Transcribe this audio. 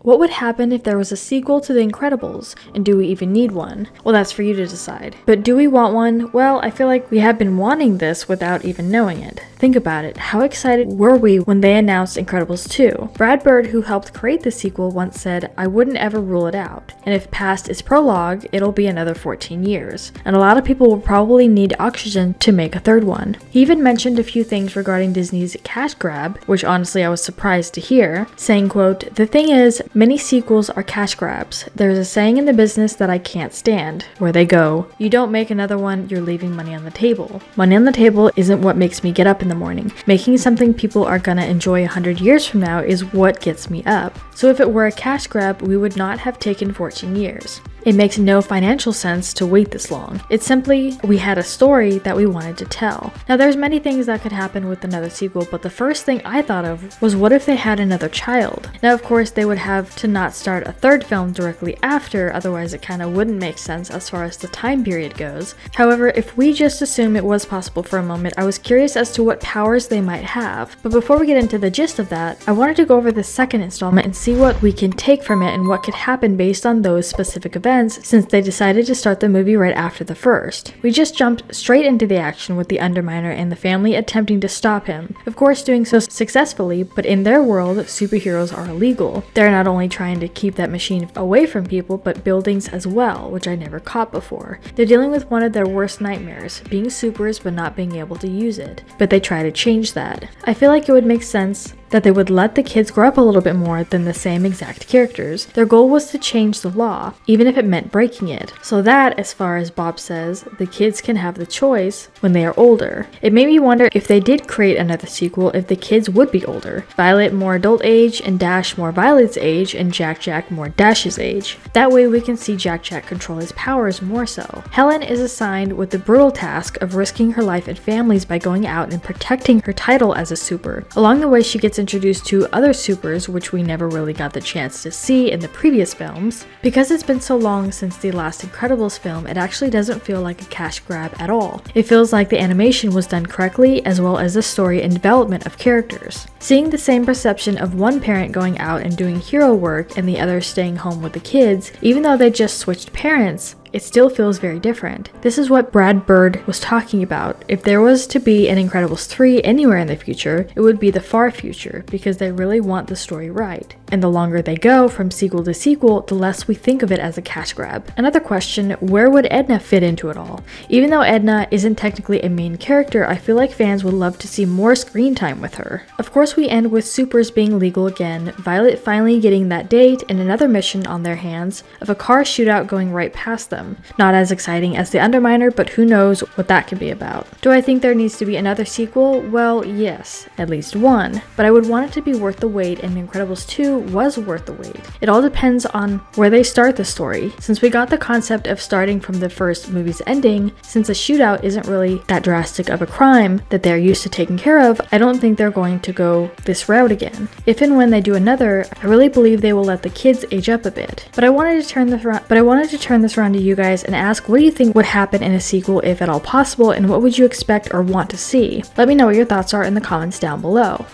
What would happen if there was a sequel to The Incredibles? And do we even need one? Well, that's for you to decide. But do we want one? Well, I feel like we have been wanting this without even knowing it. Think about it. How excited were we when they announced Incredibles 2? Brad Bird, who helped create the sequel, once said, "I wouldn't ever rule it out. And if past is prologue, it'll be another 14 years. And a lot of people will probably need oxygen to make a third one." He even mentioned a few things regarding Disney's cash grab, which honestly I was surprised to hear, saying, quote, "The thing is, many sequels are cash grabs. There's a saying in the business that I can't stand, where they go, you don't make another one, you're leaving money on the table. Money on the table isn't what makes me get up in the morning. Making something people are gonna enjoy 100 years from now is what gets me up. So if it were a cash grab, we would not have taken 14 years. It makes no financial sense to wait this long. It's simply, we had a story that we wanted to tell." Now there's many things that could happen with another sequel, but the first thing I thought of was what if they had another child? Now of course they would have to not start a third film directly after, otherwise it kind of wouldn't make sense as far as the time period goes. However, if we just assume it was possible for a moment, I was curious as to what powers they might have. But before we get into the gist of that, I wanted to go over the second installment and see what we can take from it and what could happen based on those specific events, since they decided to start the movie right after the first. We just jumped straight into the action with the Underminer and the family attempting to stop him. Of course doing so successfully, but in their world, superheroes are illegal. They're not only trying to keep that machine away from people, but buildings as well, which I never caught before. They're dealing with one of their worst nightmares, being supers but not being able to use it. But they try to change that. I feel like it would make sense that they would let the kids grow up a little bit more than the same exact characters. Their goal was to change the law, even if it meant breaking it, so that, as far as Bob says, the kids can have the choice when they are older. It made me wonder if they did create another sequel, if the kids would be older. Violet more adult age, and Dash more Violet's age, and Jack more Dash's age. That way we can see Jack control his powers more so. Helen is assigned with the brutal task of risking her life and families by going out and protecting her title as a super. Along the way she gets introduced to other supers, which we never really got the chance to see in the previous films. Because it's been so long since the last Incredibles film, it actually doesn't feel like a cash grab at all. It feels like the animation was done correctly, as well as the story and development of characters. Seeing the same perception of one parent going out and doing hero work and the other staying home with the kids, even though they just switched parents, it still feels very different. This is what Brad Bird was talking about. If there was to be an Incredibles 3 anywhere in the future, it would be the far future, because they really want the story right. And the longer they go from sequel to sequel, the less we think of it as a cash grab. Another question, where would Edna fit into it all? Even though Edna isn't technically a main character, I feel like fans would love to see more screen time with her. Of course we end with supers being legal again, Violet finally getting that date, and another mission on their hands of a car shootout going right past them. Not as exciting as the Underminer, but who knows what that could be about. Do I think there needs to be another sequel? Well, yes, at least one, but I would want it to be worth the wait, and Incredibles 2 was worth the wait. It all depends on where they start the story. Since we got the concept of starting from the first movie's ending, since a shootout isn't really that drastic of a crime that they're used to taking care of, I don't think they're going to go this route again. If and when they do another, I really believe they will let the kids age up a bit. But I wanted to turn this around to you guys and ask, what do you think would happen in a sequel if at all possible, and what would you expect or want to see? Let me know what your thoughts are in the comments down below.